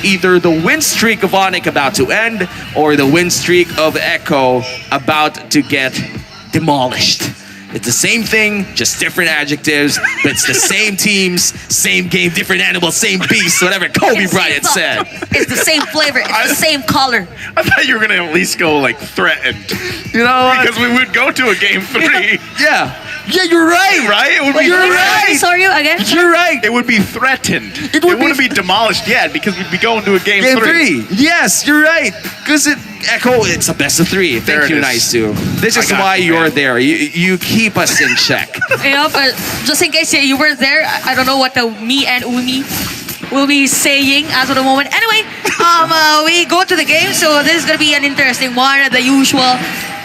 either the win streak of Onic about to end or the win streak of Echo about to get demolished. It's the same thing, just different adjectives, but it's the same teams, same game, different animals, same beast, whatever Kobe Bryant said. It's the same flavor, it's the same color. I thought you were going to at least go like threatened. You know what? Because we would go to a game 3. Yeah. Yeah, you're right. Right? It would be You're right. Sorry, again? You're right. It would be threatened. It wouldn't be demolished yet because we'd be going to a game, Game 3. 3. Yes, you're right. Because Echo, it's a best of 3. There Thank it you, is. Nice too. This I is got why you, you're man. there. You keep us in check. But just in case you weren't there, I don't know what the me and Umi will be saying as of the moment. Anyway, we go to the game, so this is gonna be an interesting one, the usual.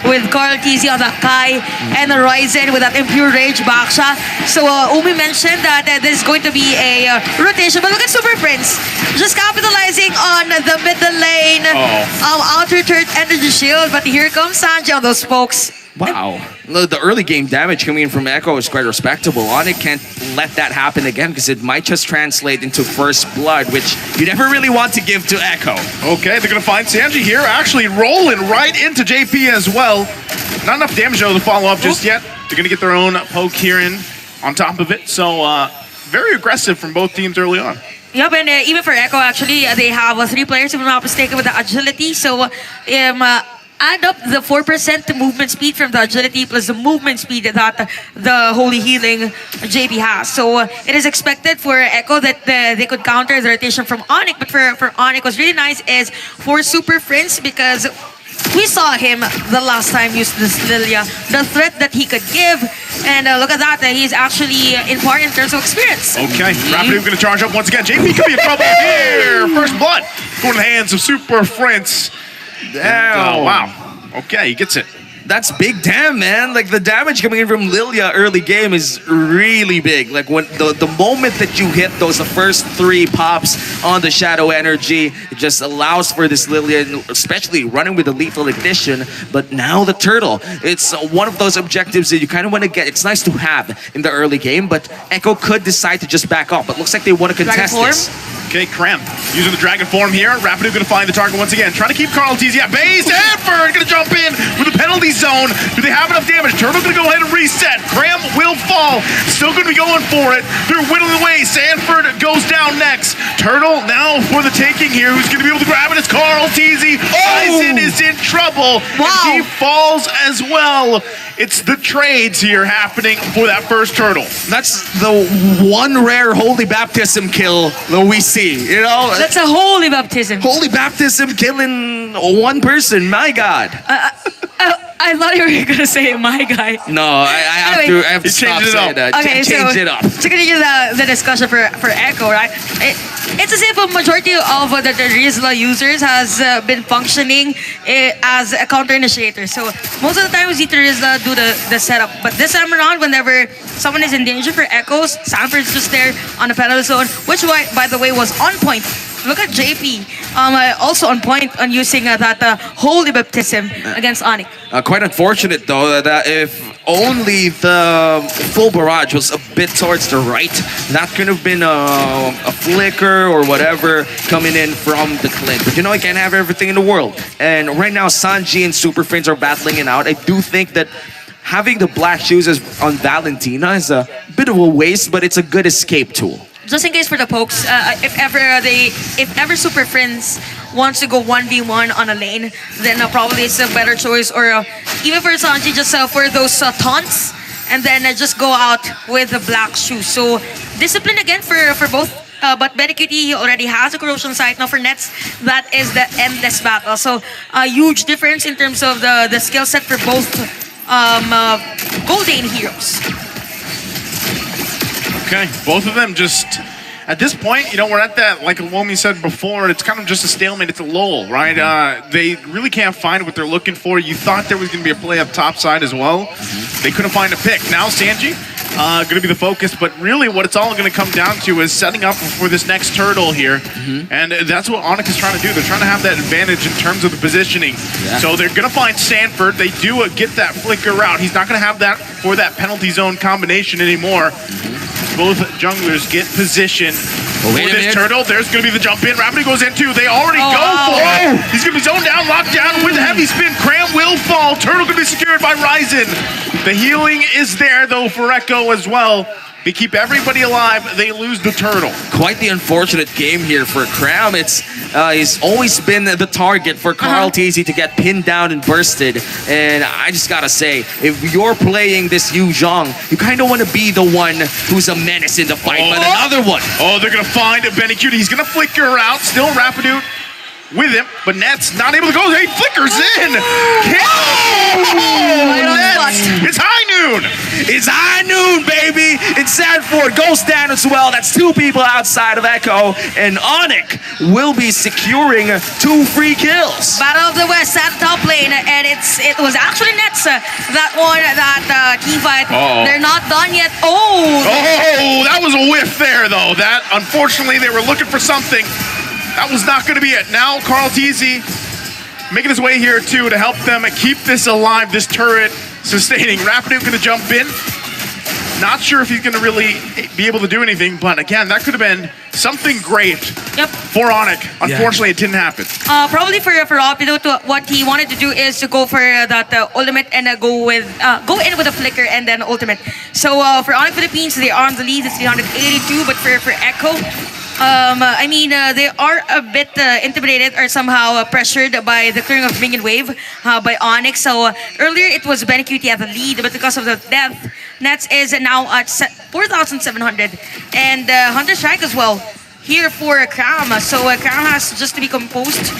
With Carl TZ on that Kai and the Ryzen with that Impure Rage Baksha. So Umi mentioned that this is going to be a rotation, but look at Super Prince. Just capitalizing on the middle lane, outer turret energy shield, but here comes Sanji on those folks. Wow. The early game damage coming in from Echo is quite respectable. Onic can't let that happen again because it might just translate into first blood, which you never really want to give to Echo. Okay, they're going to find Sanji here, actually rolling right into JP as well. Not enough damage though to follow up just yet. They're going to get their own poke here in on top of it. So very aggressive from both teams early on. Yep, and even for Echo, actually, they have 3 players, if I'm not mistaken, with the agility. So add up the 4% movement speed from the agility plus the movement speed that the Holy Healing JP has. So it is expected for Echo that they could counter the rotation from Onic, but for Onic, what's really nice is for Super Prince, because we saw him the last time use this Lilia, the threat that he could give, and look at that, he's actually in par in terms of experience. Okay, Rapid going to charge up once again. JP could be in trouble here. First blood going in the hands of Super Prince. Damn. Wow. Okay, he gets it. That's big damn, man. Like, the damage coming in from Lilia early game is really big. Like, when the moment that you hit those the first 3 pops on the Shadow Energy, it just allows for this Lilia, especially running with the Lethal Ignition. But now the Turtle, it's one of those objectives that you kind of want to get. It's nice to have in the early game, but Echo could decide to just back off. But looks like they want to contest this. Okay, Krem using the Dragon Form here. Rapidu going to find the target once again. Trying to keep Carl TZ at base. Sanford going to jump in with the penalty zone. Do they have enough damage? Turtle going to go ahead and reset. Krem will fall. Still going to be going for it. They're whittling away. Sanford goes down next. Turtle now for the taking here. Who's going to be able to grab it? It's Carl TZ. Ryzen is in trouble. Wow. And he falls as well. It's the trades here happening for that first Turtle. That's the one rare Holy Baptism kill that we see, you know? That's a holy baptism. Holy Baptism killing one person, my God. I thought you were gonna say my guy. No, I have to stop saying that. Okay, Change it up. To continue the discussion for Echo, right? It's as if a majority of the Rizla users has been functioning as a counter initiator. So most of the time we see Rizla do the setup. But this time around, whenever someone is in danger for Echoes, Sanford's just there on the penalty zone, which by the way was on point. Look at JP, also on point on using that Holy Baptism against Onic. Quite unfortunate though that if only the full barrage was a bit towards the right, that could have been a flicker or whatever coming in from the Clint. But you know, I can't have everything in the world. And right now, Sanji and Super Fins are battling it out. I do think that having the black shoes on Valentina is a bit of a waste, but it's a good escape tool. Just in case for the pokes, if ever Super Friends wants to go 1v1 on a lane, then probably it's a better choice. Or even for Sanji, just for those taunts, and then just go out with the black shoes. So discipline again for both. But Medicutie, he already has a corrosion sight. Now for Nets, that is the endless battle. So a huge difference in terms of the skill set for both Golden heroes. Okay, both of them just, at this point, you know, we're at that, like Womi said before, it's kind of just a stalemate, it's a lull, right? They really can't find what they're looking for. You thought there was going to be a play up top side as well. They couldn't find a pick. Now Sanji, going to be the focus, but really what it's all going to come down to is setting up for this next Turtle here. And that's what Onic is trying to do. They're trying to have that advantage in terms of the positioning. So they're going to find Sanford. They do get that flicker out. He's not going to have that for that penalty zone combination anymore. Both junglers get position. wait a this minute. turtle. There's going to be the jump in. Rapidu goes in too. They already Oh, go wow. for it. He's going to be zoned down, locked down with a heavy spin. Cram will fall. Turtle going to be secured by Ryzen. The healing is there though for Echo as well. They keep everybody alive. They lose the turtle. Quite the unfortunate game here for Cram. He's always been the target for Carl Teasy to get pinned down and bursted. And I just gotta say, if you're playing this Yu Zhang, you kind of want to be the one who's a menace in the fight. But another one. Oh, they're going to find Benny Cutie. He's going to flicker out. Still Rapidu with him, but Nets not able to go. He flickers in. Nets, it's high noon. It's high noon, baby. And Sanford goes down as well. That's two people outside of Echo. And Onic will be securing 2 free kills. Battle of the West at the top lane, and it was actually Nets that won that team fight. They're not done yet. Oh, that was a whiff there, though. That, unfortunately, they were looking for something. That was not going to be it. Now, Carl Teasy making his way here, too, to help them keep this alive, this turret sustaining. Rapidu going to jump in. Not sure if he's going to really be able to do anything, but again, that could have been something great for Onic. Unfortunately, it didn't happen. Probably for Rapido, what he wanted to do is to go for that ultimate and go in with a flicker and then ultimate. So for Onic Philippines, they are on the lead. It's 382, but for Echo, they are a bit intimidated or somehow pressured by the clearing of minion wave by Onyx. So earlier it was Benecutie at the lead, but because of the death, Nets is now at 4,700. And Hunter Strike as well here for Cram. So Cram has just to be composed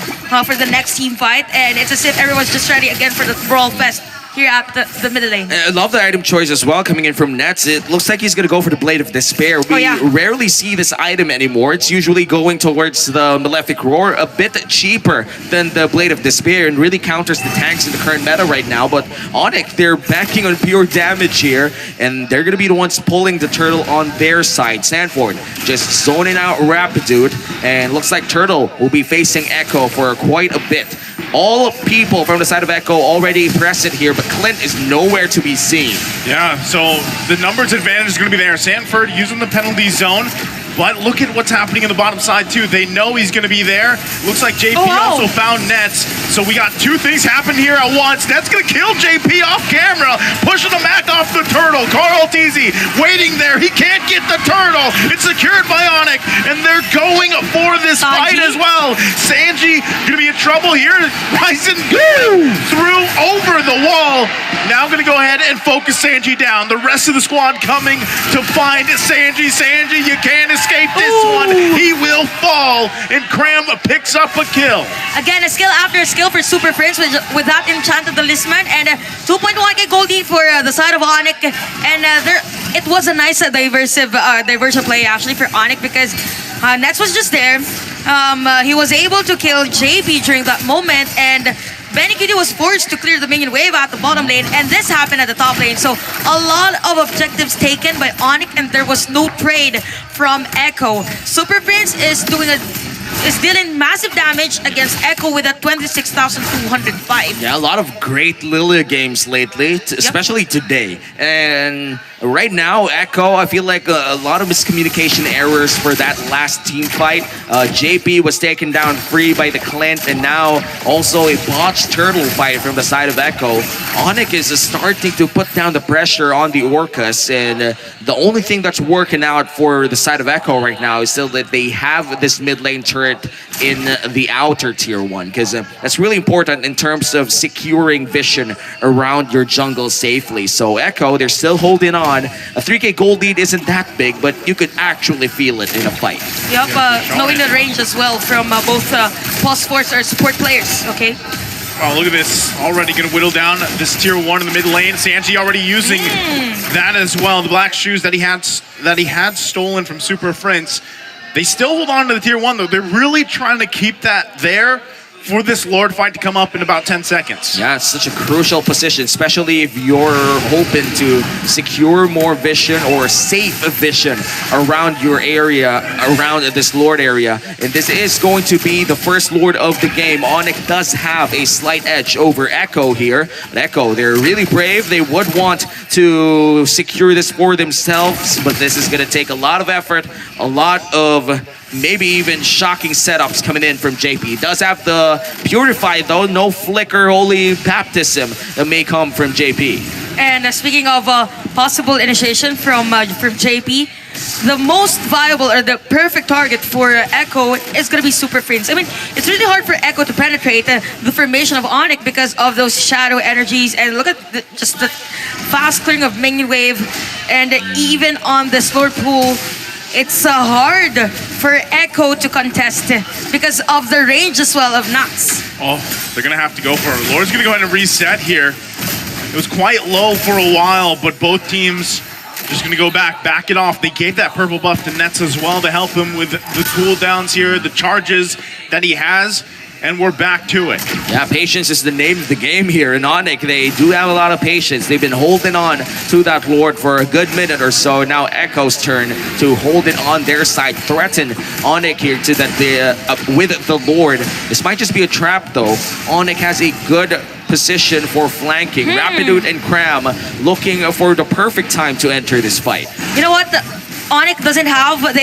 for the next team fight. And it's as if everyone's just ready again for the Brawl Fest here at the middle lane. I love the item choice as well coming in from Nets. It looks like he's going to go for the Blade of Despair. We rarely see this item anymore. It's usually going towards the Malefic Roar, a bit cheaper than the Blade of Despair, and really counters the tanks in the current meta right now. But Onic, they're backing on pure damage here, and they're going to be the ones pulling the turtle on their side. Sanford just zoning out Rapidude, and looks like Turtle will be facing Echo for quite a bit. All people from the side of Echo already present here, but Clint is nowhere to be seen. Yeah, so the numbers advantage is going to be there. Sanford using the penalty zone. But look at what's happening in the bottom side, too. They know he's going to be there. Looks like JP also found Nets. So we got two things happen here at once. Nets going to kill JP off camera, pushing the Mac off the turtle. Carl Teasy waiting there. He can't get the turtle. It's secured by Onic, and they're going for this fight as well. Sanji going to be in trouble here. Ryzen threw over the wall. Now going to go ahead and focus Sanji down. The rest of the squad coming to find Sanji. Sanji, you can't escape this one. He will fall, and Cram picks up a kill. Again, a skill after a skill for Super Prince with that enchanted talisman, and 2.1k gold lead for the side of Onic. And it was a nice diverse play actually for Onic, because Nets was just there. He was able to kill JP during that moment, and Benecutie was forced to clear the minion wave at the bottom lane, and this happened at the top lane. So a lot of objectives taken by Onic, and there was no trade from Echo. Super Prince is dealing massive damage against Echo with a 26,205. Yeah, a lot of great Lilia games lately, especially today. And right now, Echo, I feel like a lot of miscommunication errors for that last team fight. JP was taken down free by the Clint, and now also a botched turtle fight from the side of Echo. Onic is starting to put down the pressure on the Orcas, and the only thing that's working out for the side of Echo right now is still that they have this mid lane turret in the outer tier 1, because that's really important in terms of securing vision around your jungle safely. So Echo, they're still holding on. A 3k gold lead isn't that big, but you could actually feel it in a fight. Yep, knowing the range as well from both pulse force or support players, okay? Oh, look at this. Already going to whittle down this tier 1 in the mid lane. Sanji already using that as well. The black shoes that he had stolen from Super Prince. They still hold on to the tier 1, though. They're really trying to keep that there for this Lord fight to come up in about 10 seconds. Yeah, it's such a crucial position, especially if you're hoping to secure more vision or safe vision around your area, around this Lord area. And this is going to be the first Lord of the game. Onic does have a slight edge over Echo here. But Echo, they're really brave. They would want to secure this for themselves, but this is going to take a lot of effort, a lot of maybe even shocking setups coming in from JP. He does have the Purify though, no Flicker, Holy Baptism that may come from JP. And speaking of possible initiation from JP, the most viable or the perfect target for Echo is going to be Super Prince. I mean, it's really hard for Echo to penetrate the formation of Onic because of those shadow energies. And look at just the fast clearing of minion wave. And even on the Lord pool, it's hard for Echo to contest because of the range as well of Nuts. Oh, they're going to have to go for it. Lord's going to go ahead and reset here. It was quite low for a while, but both teams just going to go back it off. They gave that purple buff to Nets as well to help him with the cooldowns here, the charges that he has. And we're back to it. Yeah, patience is the name of the game here. In Onic, they do have a lot of patience. They've been holding on to that Lord for a good minute or so. Now Echo's turn to hold it on their side, threaten Onic here to that with the Lord. This might just be a trap though. Onic has a good position for flanking. Rapidude and Cram looking for the perfect time to enter this fight. You know what? Onic doesn't have the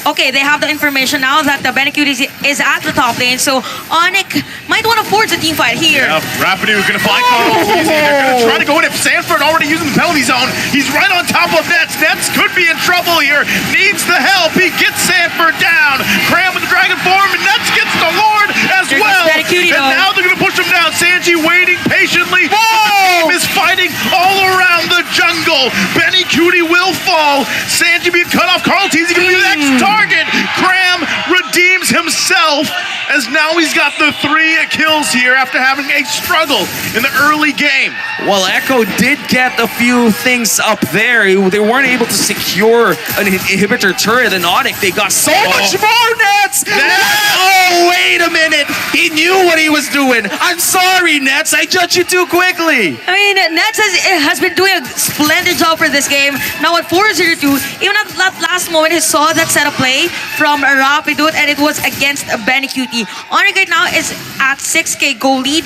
okay, they have the information now that the Benecute is at the top lane, so Onic might want to force a team fight here. Yeah, Rapidu gonna find Carl Teasy. They're gonna try to go in. If Sanford already using the penalty zone, he's right on top of Nets. Nets could be in trouble here. Needs the help. He gets Sanford down. Cram with the dragon form, and Nets gets the Lord as Here well. and now they're gonna push him down. Sanji waiting patiently. Whoa! The team is fighting all around the jungle. Benny Cutie will fall. Sanji being cut off. Carl Teasy gonna be the next target. Cram redeems himself as now he's got the 3 kills here after having a struggle in the early game. Well, Echo did get a few things up there. They weren't able to secure an inhibitor turret in Onic. They got so much more Nets! Oh, wait a minute! He knew what he was doing. I'm sorry, Nets. I judged you too quickly. I mean, Nets has been doing a splendid job for this game. Now at 4-0-2, even at that last moment, he saw that setup play from Rapidude, and it was against Benecute. Onic right now is at 6k goal lead.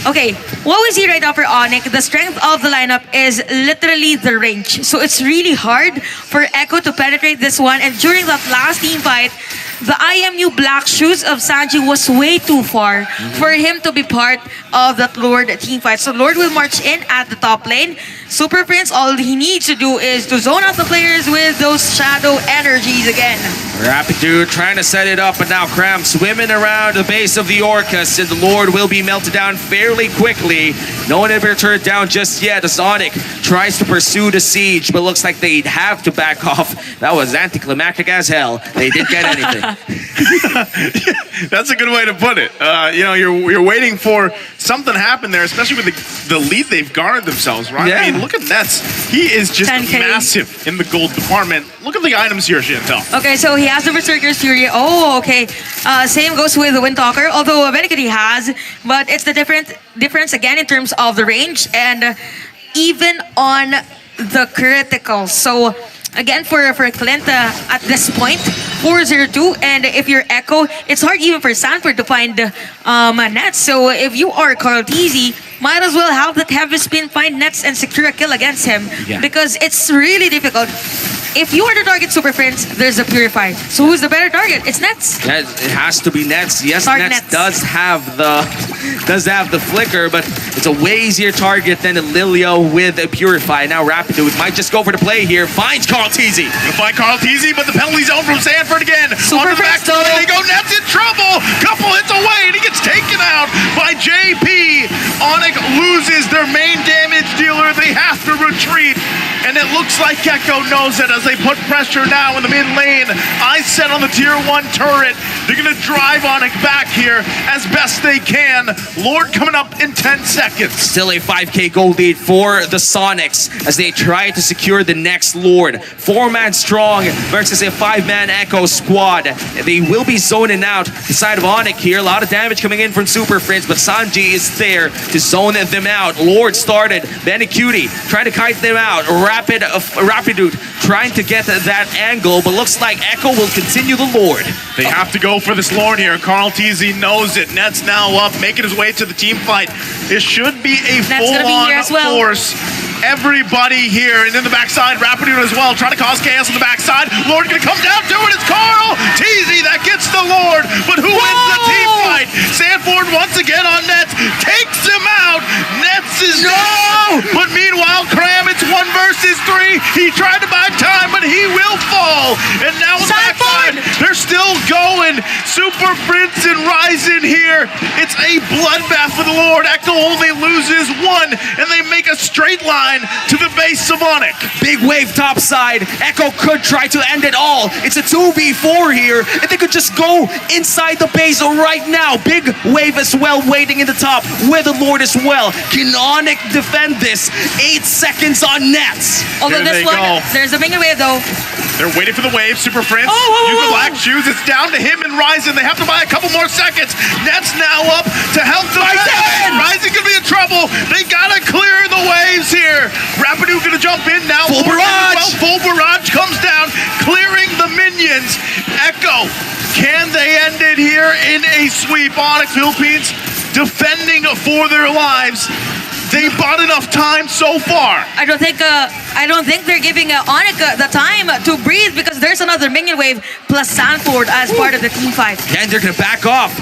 Okay, what we see right now for Onic, the strength of the lineup is literally the range. So it's really hard for Echo to penetrate this one. And during that last team fight, the IMU Black Shoes of Sanji was way too far for him to be part of that Lord team fight. So Lord will march in at the top lane. Super Prince, all he needs to do is to zone out the players with those shadow energies again. Rapidude trying to set it up, but now Cram swimming around the base of the Orcus, and the Lord will be melted down fairly quickly. No inhibitor down just yet as Onic tries to pursue the siege, but looks like they'd have to back off. That was anticlimactic as hell. They didn't get anything. That's a good way to put it. You know, you're waiting for something to happen there, especially with the lead they've garnered themselves, right? Yeah. I mean, look at Nets. He is just 10K. massive in the gold department. Look at the items here, Chantel. Okay, so he has the Berserker's Fury. Oh, okay. Same goes with the Windtalker, although Benecute has, but it's the difference again in terms of the range and even on the critical. So again, for Clint at this point, 4-0-2, and if you're Echo, it's hard even for Sanford to find Nets. So if you are Carl Teasy, might as well have that heavy spin, find Nets, and secure a kill against him. Yeah. Because it's really difficult. If you are the target Super Prince, there's a Purify. So who's the better target? It's Nets. Yeah, it has to be Nets. Yes, Target Nets Nets. does have the flicker, but it's a way easier target than a Lilia with a Purify. Now Rapidude might just go for the play here. Finds Carl Teasy. Gonna find Carl Teasy, but the penalty zone from Sanford again. Super Onto the back Prince, line, though. they go. Nets in trouble. Couple hits away, and he gets taken out by JP. Onic loses their main damage dealer. They have to retreat. And it looks like Gecko knows it as they put pressure now in the mid lane. I set on the tier 1 turret. They're going to drive Onic back here. here as best they can. Lord coming up in 10 seconds. Still a 5K gold lead for the Sonics as they try to secure the next Lord. 4-man strong versus a 5-man Echo squad. They will be zoning out the side of Onic here. A lot of damage coming in from Super Friends, but Sanji is there to zone them out. Lord started. Benny Cutie trying to kite them out. Rapidude trying to get that angle, but looks like Echo will continue the Lord. They have to go for this Lord here. Carl TZ knows it. Net's now up, making his way to the team fight. It should be a full-on force. Everybody here, and in the backside, Rapidude as well, trying to cause chaos on the backside. Lord gonna come down to it. It's Carl TZ that gets the Lord, but who wins the team fight? Sanford once again on Nets, takes him out. Nets is down, but meanwhile, Cram, it's 1 versus 3. He tried to buy time, but he will fall. And now on the backside, they're still going. Super Prince and Ryzen here. It's a bloodbath for the Lord. Echo only loses 1, and they make a straight line to the base of Onic. Big wave topside. Echo could try to end it all. It's a 2v4 here. If they could just go inside the base right now. Big wave as well waiting in the top with the Lord as well. Can Onic defend this? 8 seconds on Nets. Although Here this they one, go. there's a minion wave though. They're waiting for the wave. Super Prince, whoa, use the whoa, black shoes. It's down to him and Ryzen. They have to buy a couple more seconds. Nets now up to help the Ryzen could be in trouble. They gotta clear the waves here. Rapidu gonna jump in now. Full barrage. Well, full barrage comes down, clearing the minions. Echo, can they end it here in a sweep? Onyx Philippines defending for their lives. They bought enough time so far. I don't think they're giving Onic the time to breathe because there's another minion wave plus Sanford as part of the team fight. And they're gonna back off.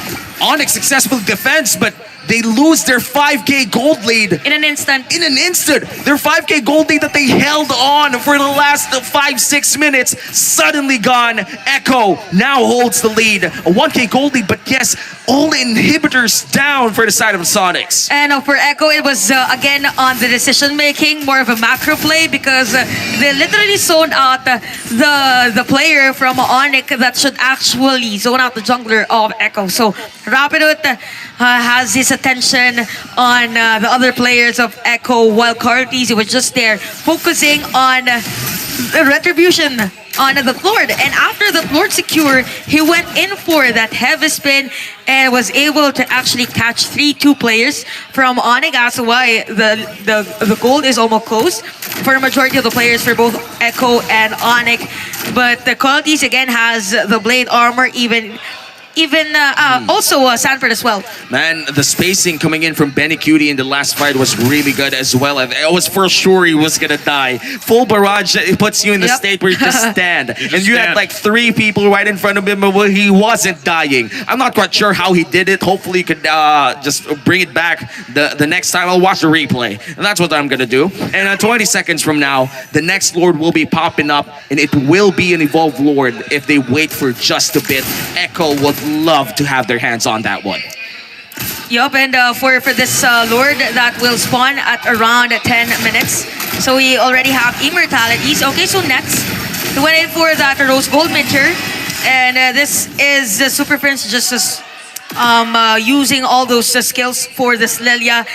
Onyx successful defense, but they lose their 5K gold lead. In an instant. Their 5K gold lead that they held on for the last 5-6 minutes, suddenly gone. Echo now holds the lead. A 1K gold lead, but yes, all inhibitors down for the side of the Sonics. And for Echo, it was again on the decision making, more of a macro play because they literally zoned out the player from Onic that should actually zone out the jungler of Echo. So Rapidude has his attention on the other players of Echo, while Carl TZ was just there focusing on the retribution on the Lord. And after the Lord secure, he went in for that heavy spin and was able to actually catch 3-2 players from Onic. That's why the gold is almost close for a majority of the players for both Echo and Onic. But the Carl TZ again has the blade armor, also Sanford as well. Man, the spacing coming in from Benny Cutie in the last fight was really good as well. I was for sure he was gonna die. Full barrage, it puts you in the state where you just stand. You had like 3 people right in front of him, but he wasn't dying. I'm not quite sure how he did it. Hopefully he could just bring it back the next time. I'll watch the replay. And that's what I'm gonna do. And 20 seconds from now, the next Lord will be popping up, and it will be an evolved Lord if they wait for just a bit. Echo would love to have their hands on that one. Yup, and for this Lord that will spawn at around 10 minutes. So we already have immortalities. Okay, so next, we went in for that rose gold minter. And this is the Super Prince just using all those skills for this Lilia.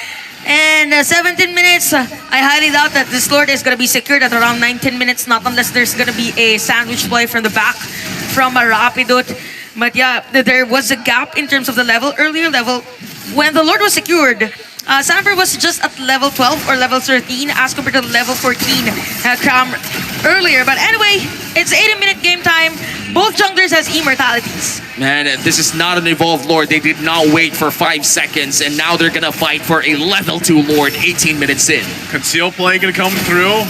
And 17 minutes, I highly doubt that this Lord is going to be secured at around 19 minutes, not unless there's going to be a sandwich play from the back from a Rapidude. But yeah, there was a gap in terms of the earlier level. When the Lord was secured, Sanford was just at level 12 or level 13 as compared to level 14 Cram earlier. But anyway, it's 80-minute game time. Both junglers has immortalities. Man, this is not an evolved Lord. They did not wait for 5 seconds, and now they're gonna fight for a level 2 Lord 18 minutes in. Conceal play gonna come through.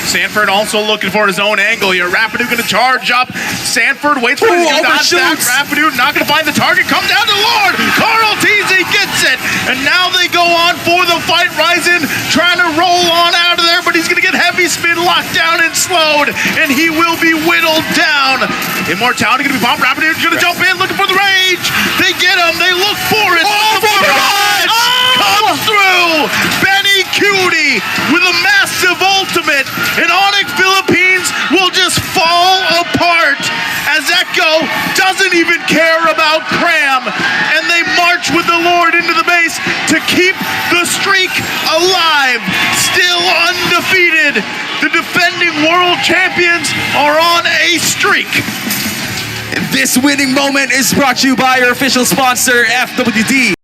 Sanford also looking for his own angle here. Rapidu gonna charge up. Sanford waits for his dodge back. Rapidu not gonna find the target. Come down to Lord. Carl TZ gets it. And now they go on for the fight. Ryzen trying to roll on out of there, but he's gonna get heavy spin locked down and slowed. And he will be whittled down. Immortality gonna be popped. Rapidu's gonna jump in looking for the rage. They get him. They look for it. Oh, the barrage comes through. Benny Cutie with a massive ultimate. And Onic Philippines will just fall apart as Echo doesn't even care about Cram. And they champions are on a streak. This winning moment is brought to you by our official sponsor, FWD.